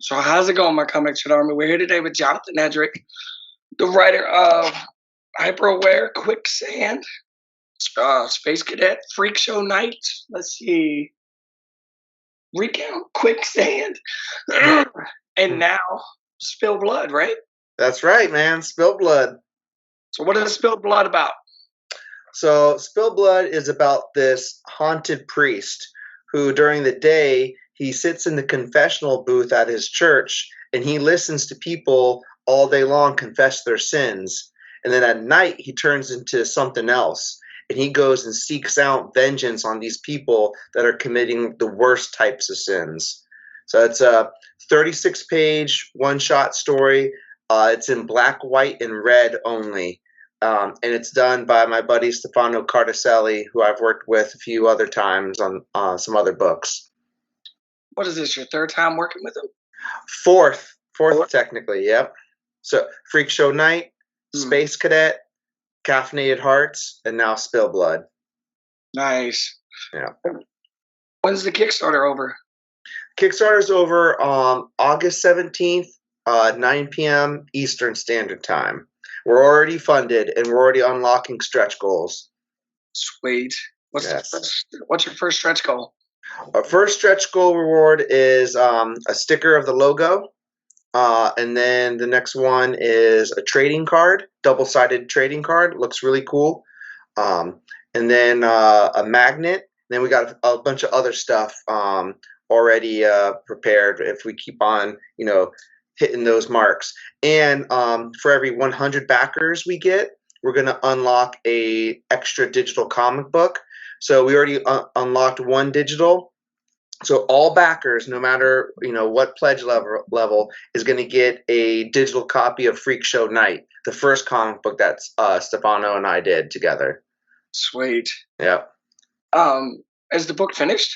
So how's it going, my Comicchatauthority Army? We're here today with Jonathan Hedrick, the writer of Hyper Aware, Quicksand, Space Cadet, Freak Show Night. Let's see, Recount, Quicksand, and now Spill Blood, right? That's right, man. SpilledBlood. So what is Spill Blood about? So SpilledBlood is about this haunted priest who, during the day, he sits in the confessional booth at his church and he listens to people all day long confess their sins. And then at night, he turns into something else. And he goes and seeks out vengeance on these people that are committing the worst types of sins. So it's a 36-page one-shot story. It's in black, white, and red only. And it's done by my buddy Stefano Cardacelli, who I've worked with a few other times on some other books. What is this, your third time working with him? Fourth technically, yep. So Freak Show Night, Space Cadet, Caffeinated Hearts, and now SpilledBlood. Nice. Yeah. When's the Kickstarter over? Kickstarter's over August 17th, 9 p.m. Eastern Standard Time. We're already funded, and we're already unlocking stretch goals. Sweet. What's your first stretch goal? Our first stretch goal reward is a sticker of the logo. And then the next one is a trading card, double-sided trading card. Looks really cool. And then a magnet. Then we got a bunch of other stuff already prepared if we keep on, hitting those marks. And for every 100 backers we get, we're going to unlock a extra digital comic book. So we already unlocked one digital. So all backers, no matter what pledge level, is going to get a digital copy of Freak Show Night, the first comic book that Stefano and I did together. Sweet. Yeah. Is the book finished?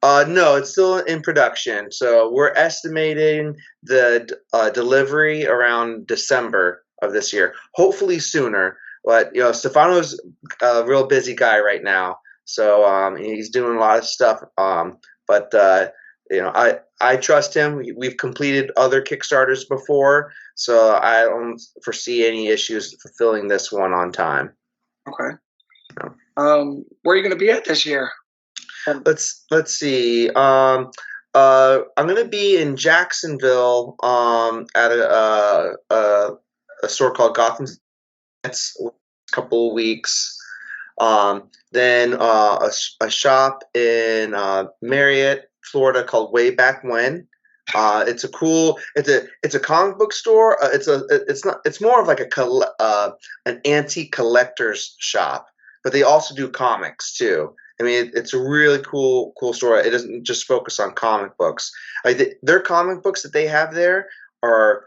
No, it's still in production. So we're estimating the delivery around December of this year. Hopefully sooner. But Stefano's a real busy guy right now, so he's doing a lot of stuff. But I trust him. We've completed other Kickstarters before, so I don't foresee any issues fulfilling this one on time. Okay. Yeah. Where are you going to be at this year? Let's see. I'm going to be in Jacksonville at a store called Gotham. That's a couple of weeks. Then a shop in Marriott, Florida called Way Back When. It's a comic book store. It's more of like an antique collector's shop, but they also do comics too. I mean, it's a really cool store. It doesn't just focus on comic books. Like their comic books that they have there are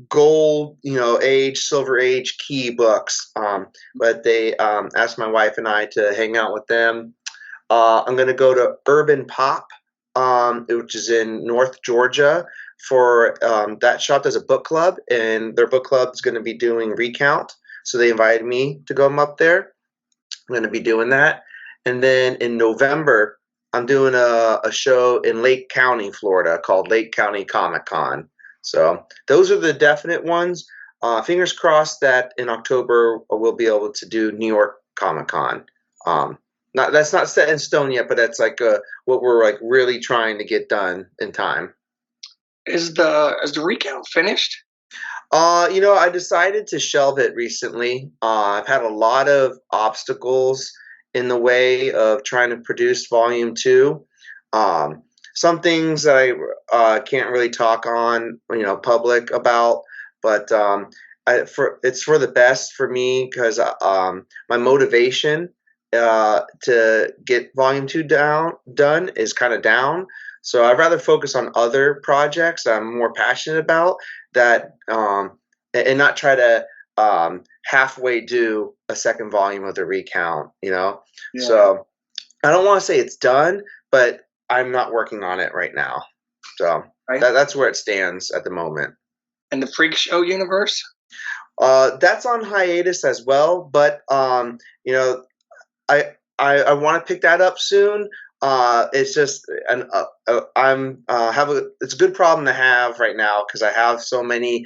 gold, age, silver age key books. But they asked my wife and I to hang out with them. I'm going to go to Urban Pop, which is in North Georgia. For that shop does a book club, and their book club is going to be doing Recount. So they invited me to go up there. I'm going to be doing that. And then in November, I'm doing a show in Lake County, Florida, called Lake County Comic Con. So those are the definite ones. Fingers crossed that in October we'll be able to do New York Comic Con. That's not set in stone yet, but that's like what we're like really trying to get done in time. Is the recount finished? I decided to shelve it recently. I've had a lot of obstacles in the way of trying to produce volume 2. Some things that I can't really talk on, public about, but it's for the best for me because my motivation to get volume 2 done is kind of down. So I'd rather focus on other projects that I'm more passionate about and not try to halfway do a second volume of the recount, Yeah. So I don't want to say it's done, but I'm not working on it right now. So that's where it stands at the moment. And the Freak Show universe? That's on hiatus as well, but I want to pick that up soon. It's just it's a good problem to have right now because I have so many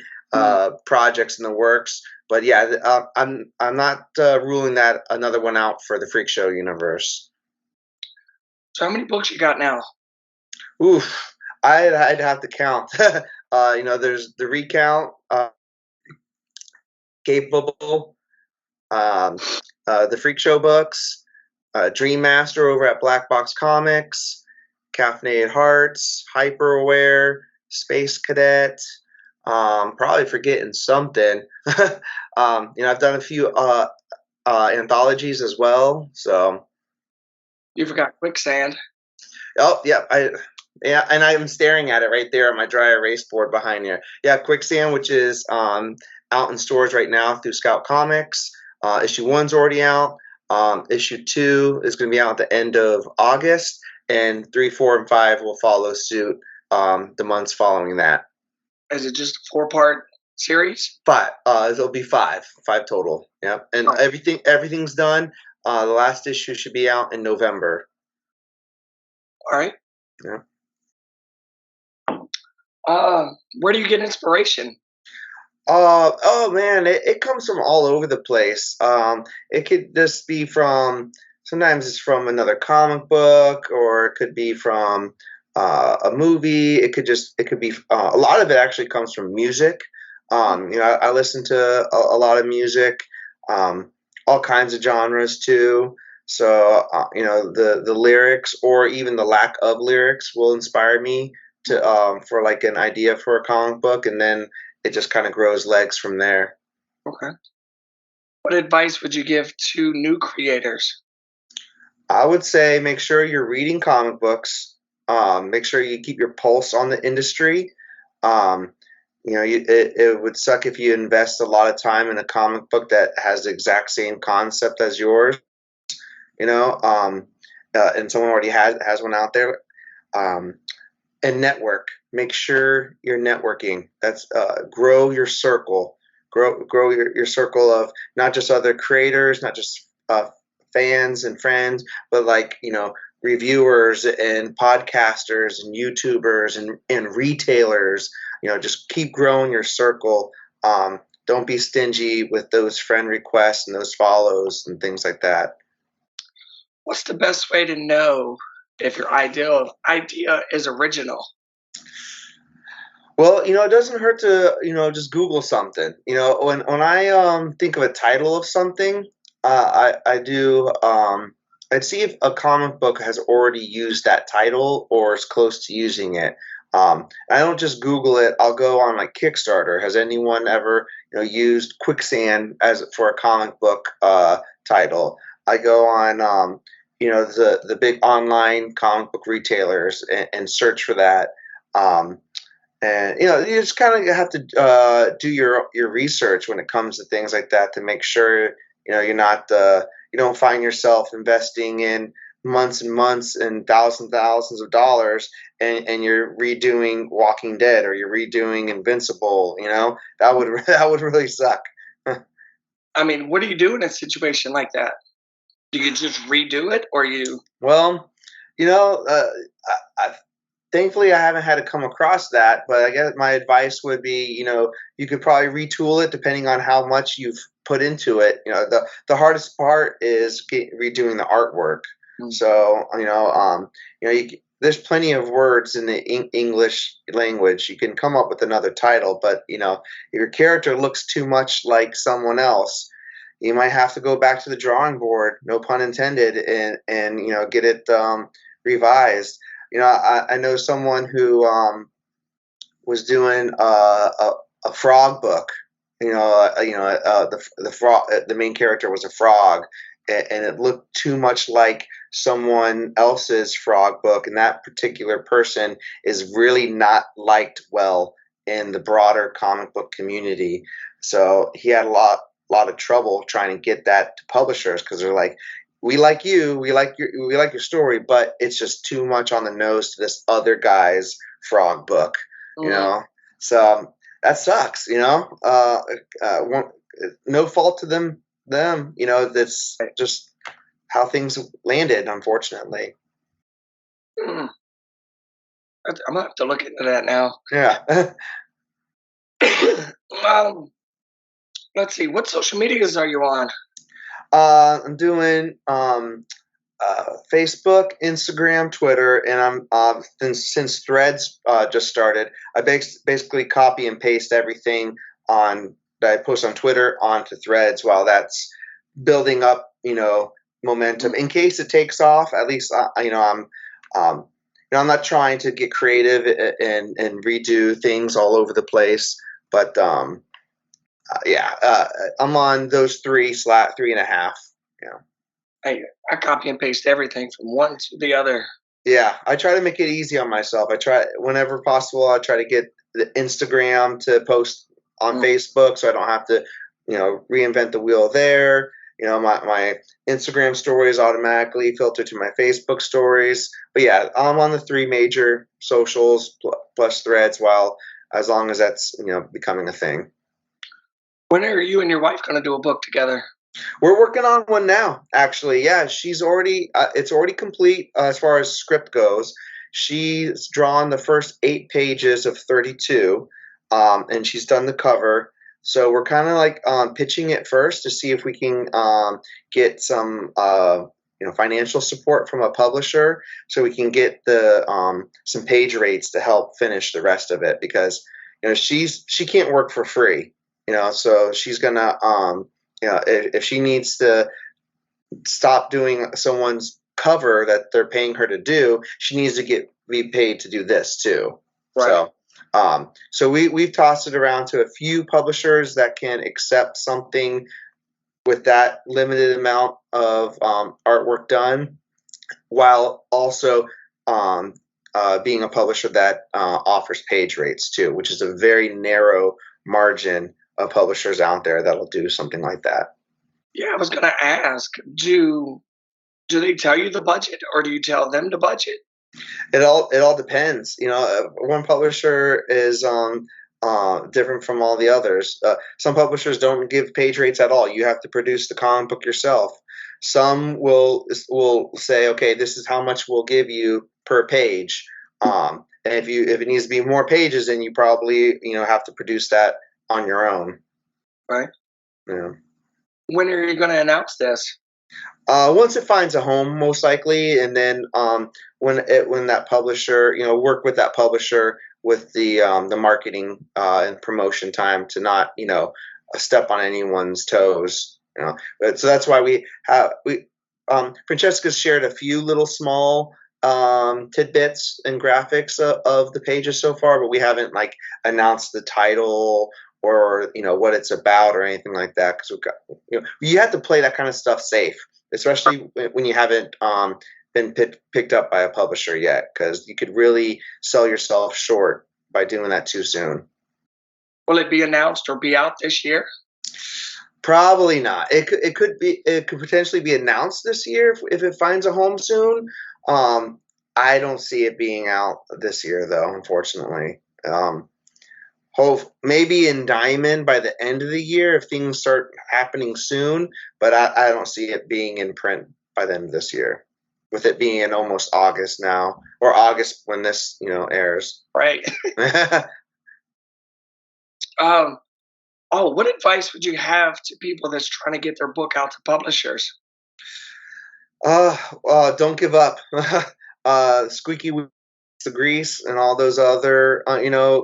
projects in the works. But yeah, I'm not ruling that another one out for the Freak Show universe. So how many books you got now? Oof, I'd have to count. There's the recount, Capable, um, the Freak Show books, Dream Master over at Black Box Comics, Caffeinated Hearts, Hyper Aware, Space Cadet. Probably forgetting something. I've done a few anthologies as well. So You forgot Quicksand. oh yeah, and I'm staring at it right there on my dry erase board behind you. Yeah, Quicksand, which is out in stores right now through Scout Comics. Issue 1's already out. Issue 2 is going to be out at the end of August, and 3, 4, and 5 will follow suit the months following that. Is it just a 4-part series? 5. It'll be 5 total. Yep, and everything's done. The last issue should be out in November. All right. Yeah. Where do you get inspiration? Oh man, it comes from all over the place. It could just be sometimes it's from another comic book, or it could be from a movie. It could be a lot of it actually comes from music. I listen to a lot of music, all kinds of genres too. So the lyrics or even the lack of lyrics will inspire me to for like an idea for a comic book, and then it just kind of grows legs from there. Okay. What advice would you give to new creators? I would say make sure you're reading comic books. Make sure you keep your pulse on the industry. It would suck if you invest a lot of time in a comic book that has the exact same concept as yours. And someone already has one out there. And network. Make sure you're networking. That's grow your circle. Grow your circle of not just other creators, not just fans and friends, but reviewers and podcasters and YouTubers and retailers. Just keep growing your circle. Don't be stingy with those friend requests and those follows and things like that. What's the best way to know if your idea is original? Well, it doesn't hurt to, just Google something. When I think of a title of something, I do I'd see if a comic book has already used that title or is close to using it. I don't just Google it. I'll go on like Kickstarter. Has anyone ever used Quicksand as for a comic book title? I go on the big online comic book retailers and search for that. And you just kind of have to do your research when it comes to things like that to make sure you're not you don't find yourself investing in months and months and thousands of dollars and you're redoing Walking Dead or you're redoing Invincible. That would really suck. I mean, what do you do in a situation like that? Do you just redo it, or you? Well, thankfully, I haven't had to come across that, but I guess my advice would be, you could probably retool it depending on how much you've put into it. The hardest part is redoing the artwork. Mm-hmm. So, there's plenty of words in the English language. You can come up with another title, but if your character looks too much like someone else, you might have to go back to the drawing board, no pun intended, and get it revised. I know someone who was doing a frog book. The frog. The main character was a frog, and it looked too much like someone else's frog book. And that particular person is really not liked well in the broader comic book community. So he had a lot of trouble trying to get that to publishers because they're like, we like you, we like your story, but it's just too much on the nose to this other guy's frog book, So that sucks, no fault to them, that's just how things landed, unfortunately. Mm, I'm gonna have to look into that now. Yeah. um, let's see. What social medias are you on? I'm doing Facebook, Instagram, Twitter, and I'm since Threads just started. I basically copy and paste everything on that I post on Twitter onto Threads while that's building up, momentum in case it takes off. At least um, I'm not trying to get creative and redo things all over the place, but yeah, I'm on those three and a half. Yeah. I copy and paste everything from one to the other. Yeah, I try to make it easy on myself. I try whenever possible. I try to get the Instagram to post on Mm. Facebook, so I don't have to, reinvent the wheel there. My Instagram stories automatically filter to my Facebook stories. But yeah, I'm on the three major socials plus Threads. While as long as that's becoming a thing. When are you and your wife going to do a book together? We're working on one now, actually. Yeah, she's already it's already complete as far as script goes. She's drawn the first 8 pages of 32, and she's done the cover. So we're kind of like pitching it first to see if we can get some financial support from a publisher, so we can get the some page rates to help finish the rest of it, because she can't work for free. So she's gonna if she needs to stop doing someone's cover that they're paying her to do, she needs to be paid to do this too. Right. So we've tossed it around to a few publishers that can accept something with that limited amount of artwork done, while also being a publisher that offers page rates too, which is a very narrow margin of publishers out there that'll do something like that. Yeah, I was going to ask, do they tell you the budget, or do you tell them the budget? It all depends. One publisher is different from all the others. Some publishers don't give page rates at all. You have to produce the comic book yourself. Some will say, okay, this is how much we'll give you per page. And if it needs to be more pages, then you probably have to produce that on your own. Right. Yeah. When are you going to announce this? Once it finds a home, most likely, and then when that publisher, work with that publisher with the marketing and promotion time to not step on anyone's toes. So that's why Francesca's shared a few little small tidbits and graphics of the pages so far, but we haven't announced the title or what it's about or anything like that, because you have to play that kind of stuff safe, especially when you haven't been picked up by a publisher yet, because you could really sell yourself short by doing that too soon. Will it be announced or be out this year? Probably not. It could potentially be announced this year if it finds a home soon. I don't see it being out this year, though, unfortunately. Hope maybe in Diamond by the end of the year if things start happening soon, but I don't see it being in print by the end of this year, with it being in almost August now, or August when this airs. Right. What advice would you have to people that's trying to get their book out to publishers? Don't give up. Squeaky wheel gets the grease and all those other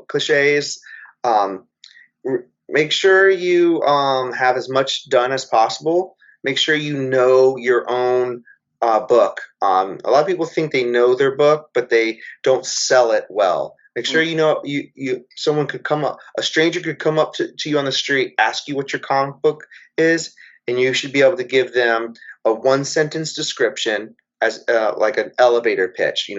cliches. Make sure you have as much done as possible. Make sure you know your own book. A lot of people think they know their book, but they don't sell it well. Make sure someone could come up, a stranger could come up to you on the street, ask you what your comic book is, and you should be able to give them a 1-sentence description as like an elevator pitch.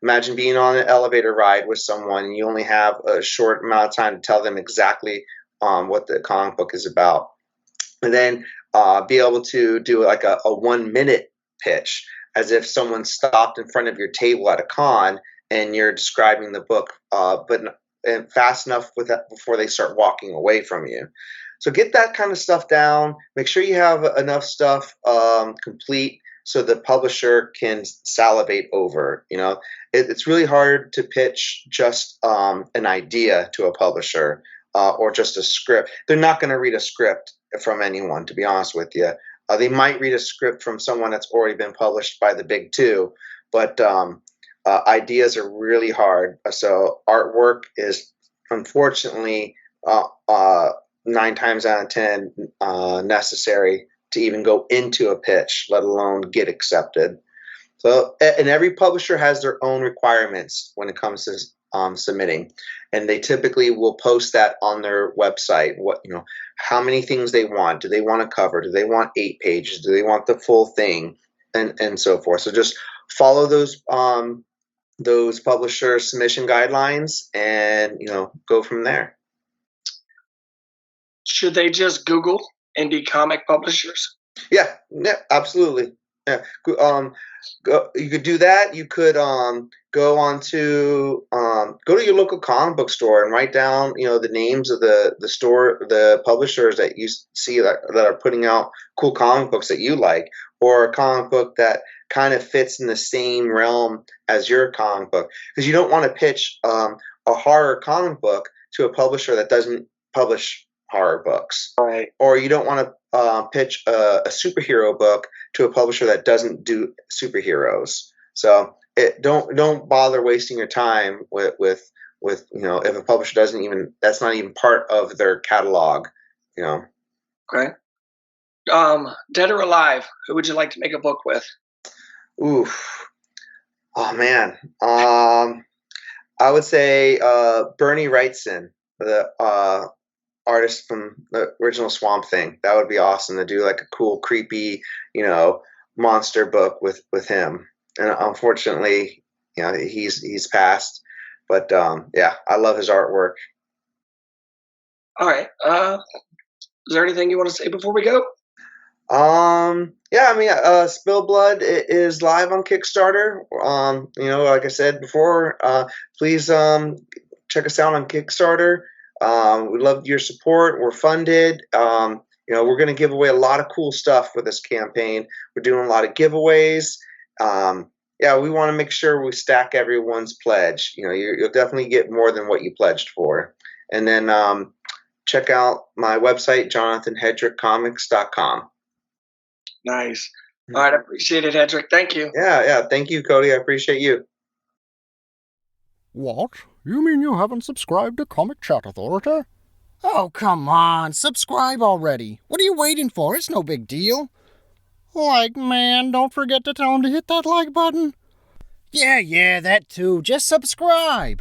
Imagine being on an elevator ride with someone and you only have a short amount of time to tell them exactly what the comic book is about, and then be able to do like a 1-minute pitch, as if someone stopped in front of your table at a con and you're describing the book, but fast enough with that before they start walking away from you. So get that kind of stuff down. Make sure you have enough stuff complete so the publisher can salivate over. It's really hard to pitch just an idea to a publisher or just a script. They're not going to read a script from anyone, to be honest with you. They might read a script from someone that's already been published by the big two, but ideas are really hard. So artwork is unfortunately 9 times out of 10 necessary to even go into a pitch, let alone get accepted. So, and every publisher has their own requirements when it comes to submitting, and they typically will post that on their website. How many things they want? Do they want a cover? Do they want 8 pages? Do they want the full thing? And so forth. So just follow those publisher submission guidelines, and go from there. Should they just Google indie comic publishers? Yeah, absolutely. Yeah. You could do that. You could go to your local comic book store and write down the names of the publishers that you see that are putting out cool comic books that you like, or a comic book that kind of fits in the same realm as your comic book, because you don't want to pitch a horror comic book to a publisher that doesn't publish horror books, right? Or you don't want to pitch a superhero book to a publisher that doesn't do superheroes. So don't bother wasting your time with if a publisher that's not even part of their catalog. Okay. Dead or alive, who would you like to make a book with? Oof. Oh man. I would say Bernie Wrightson, the artist from the original Swamp Thing. That would be awesome to do, like a cool, creepy, monster book with him. And unfortunately, he's passed. But yeah, I love his artwork. All right. Is there anything you want to say before we go? Yeah, SpilledBlood is live on Kickstarter. Like I said before, please check us out on Kickstarter. We love your support. We're funded. We're going to give away a lot of cool stuff for this campaign. We're doing a lot of giveaways. We want to make sure we stack everyone's pledge. You'll definitely get more than what you pledged for. And then check out my website, JonathanHerick'sComics.com. Nice. All right, I appreciate it, Hedrick. Thank you. Yeah. Thank you, Cody. I appreciate you. What? You mean you haven't subscribed to Comicchatauthority? Oh, come on. Subscribe already. What are you waiting for? It's no big deal. Man, don't forget to tell him to hit that like button. Yeah, that too. Just subscribe.